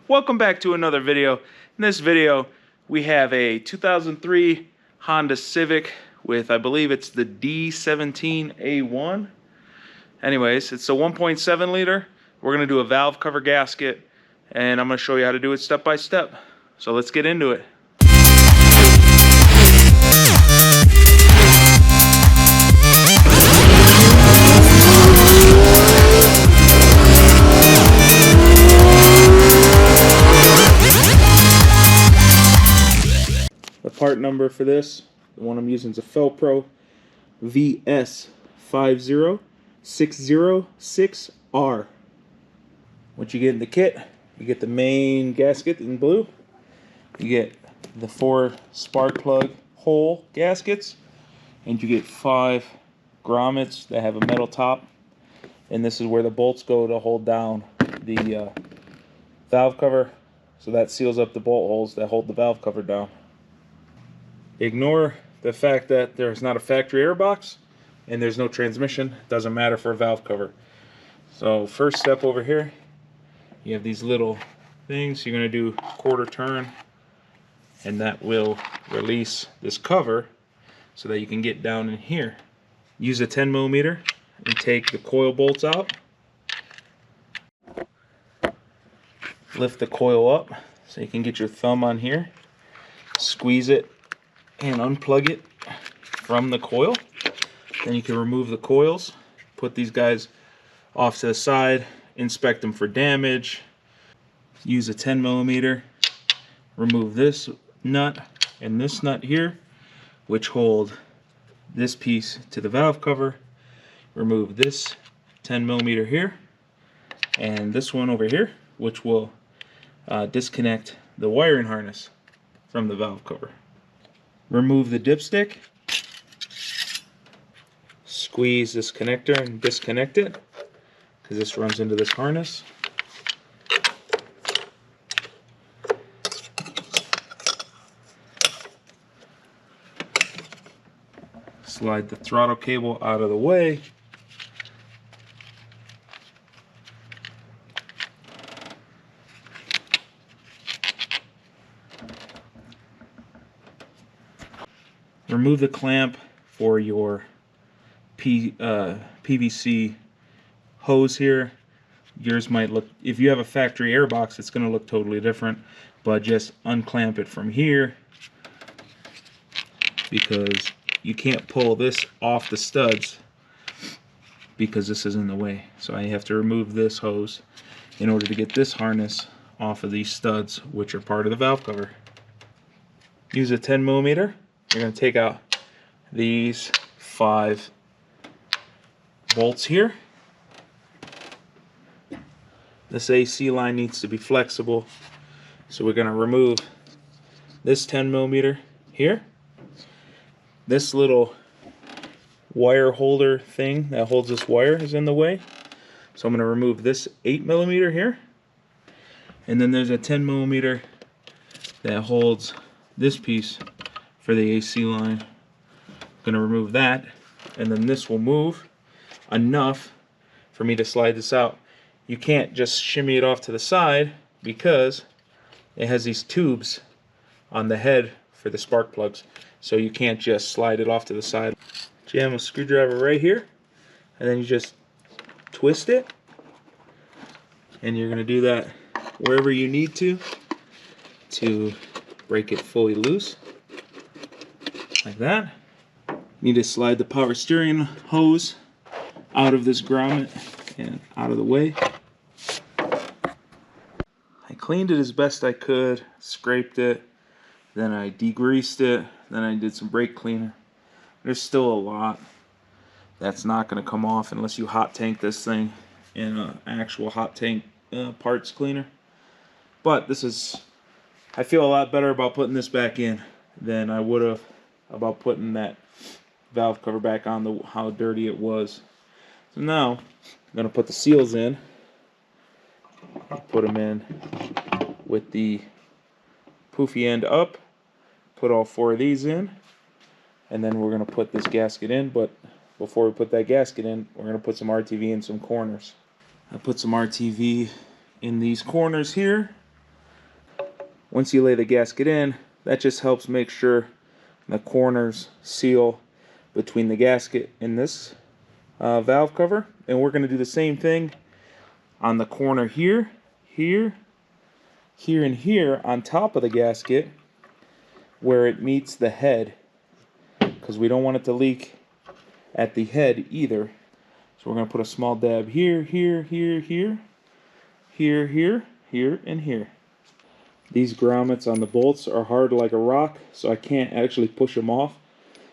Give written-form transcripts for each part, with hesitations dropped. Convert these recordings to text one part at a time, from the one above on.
Welcome back to another video. In this video, we have a 2003 Honda Civic with, I believe it's the D17A1. Anyways, it's a 1.7 liter. We're gonna do a valve cover gasket, and I'm gonna show you how to do it step by step. So let's get into it. The part number for this, the one I'm using is a Felpro VS50606R. What you get in the kit, you get the main gasket in blue, you get the 4 spark plug hole gaskets, and you get 5 grommets that have a metal top, and this is where the bolts go to hold down the valve cover, so that seals up the bolt holes that hold the valve cover down. Ignore the fact that there's not a factory air box and there's no transmission. It doesn't matter for a valve cover. So first step over here, you have these little things. You're going to do quarter turn, and that will release this cover so that you can get down in here. Use a 10mm and take the coil bolts out. Lift the coil up so you can get your thumb on here. Squeeze it and unplug it from the coil. Then you can remove the coils, put these guys off to the side, inspect them for damage. Use a 10mm, remove this nut and this nut here, which hold this piece to the valve cover. Remove this 10mm here and this one over here, which will disconnect the wiring harness from the valve cover. Remove the dipstick, squeeze this connector and disconnect it, because this runs into this harness. Slide the throttle cable out of the way. Remove the clamp for your PVC hose here. Yours might look, if you have a factory air box, it's going to look totally different, but just unclamp it from here, because you can't pull this off the studs because this is in the way. So I have to remove this hose in order to get this harness off of these studs, which are part of the valve cover. Use a 10mm. You're going to take out these 5 bolts here. This AC line needs to be flexible, so we're going to remove this 10mm here. This little wire holder thing that holds this wire is in the way, so I'm going to remove this 8mm here. And then there's a 10mm that holds this piece for the AC line. I'm going to remove that, and then this will move enough for me to slide this out. You can't just shimmy it off to the side because it has these tubes on the head for the spark plugs, so you can't just slide it off to the side. Jam a screwdriver right here, and then you just twist it, and you're going to do that wherever you need to break it fully loose. Like that. Need to slide the power steering hose out of this grommet and out of the way. I cleaned it as best I could, scraped it, then I degreased it, then I did some brake cleaner. There's still a lot that's not going to come off unless you hot tank this thing in an actual hot tank parts cleaner. But this is, I feel a lot better about putting this back in than I would have about putting that valve cover back on, how dirty it was. So now I'm going to put the seals in. Put them in with the poofy end up. Put all 4 of these in, and then we're going to put this gasket in. But before we put that gasket in, we're going to put some RTV in some corners. I put some RTV in these corners here, Once you lay the gasket in, that just helps make sure the corners seal between the gasket and this valve cover. And we're going to do the same thing on the corner here, here, here, and here on top of the gasket where it meets the head, because we don't want it to leak at the head either. So we're going to put a small dab here, here, here, here, here, here, here, and here. These grommets on the bolts are hard like a rock, so I can't actually push them off.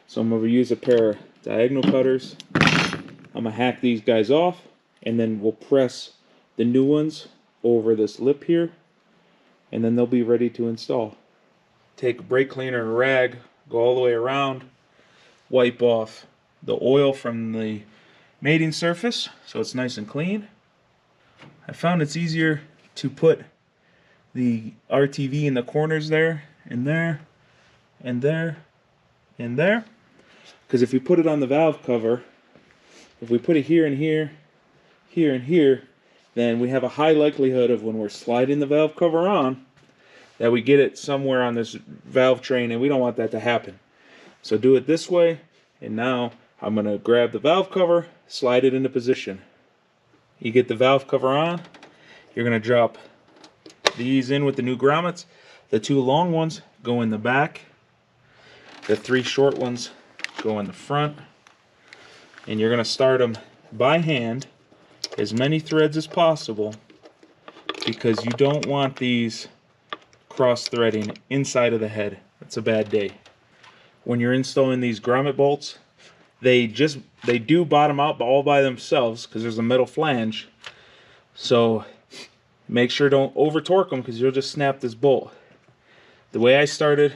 So I'm going to use a pair of diagonal cutters. I'm going to hack these guys off, and then we'll press the new ones over this lip here, and then they'll be ready to install. Take a brake cleaner and a rag, go all the way around, wipe off the oil from the mating surface so it's nice and clean. I found it's easier to put the RTV in the corners there, and there, and there, and there. Because if we put it on the valve cover, if we put it here and here, here and here, then we have a high likelihood of when we're sliding the valve cover on, that we get it somewhere on this valve train, and we don't want that to happen. So do it this way, and now I'm going to grab the valve cover, slide it into position. You get the valve cover on, you're going to drop these in with the new grommets. The two long ones go in the back, the three short ones go in the front, and you're going to start them by hand, as many threads as possible, because you don't want these cross-threading inside of the head. That's a bad day. When you're installing these grommet bolts, they do bottom out all by themselves because there's a metal flange. So make sure don't over torque them, because you'll just snap this bolt. The way I started,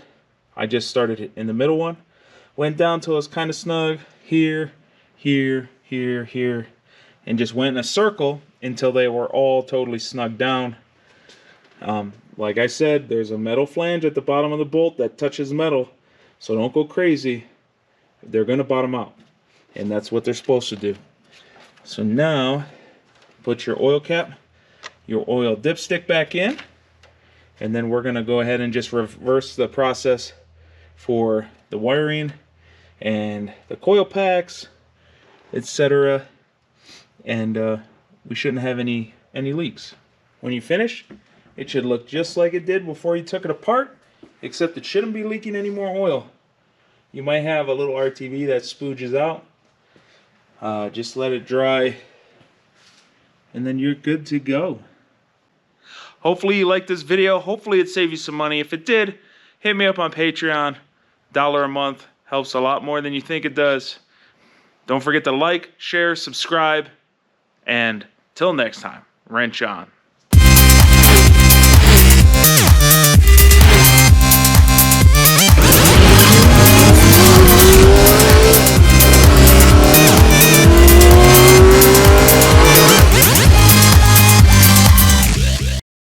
I just started it in the middle one, went down till it was kind of snug here, here, here, here, and just went in a circle until they were all totally snug down. Like I said, there's a metal flange at the bottom of the bolt that touches metal, so don't go crazy. They're going to bottom out, and that's what they're supposed to do. So now, put your oil cap, your oil dipstick back in, and then we're going to go ahead and just reverse the process for the wiring and the coil packs, etc. And we shouldn't have any leaks. When you finish, it should look just like it did before you took it apart, except it shouldn't be leaking any more oil. You might have a little RTV that spooges out. Just let it dry, and then you're good to go. Hopefully you liked this video. Hopefully it saved you some money. If it did, hit me up on Patreon. $1 a month helps a lot more than you think it does. Don't forget to like, share, subscribe, and till next time, wrench on.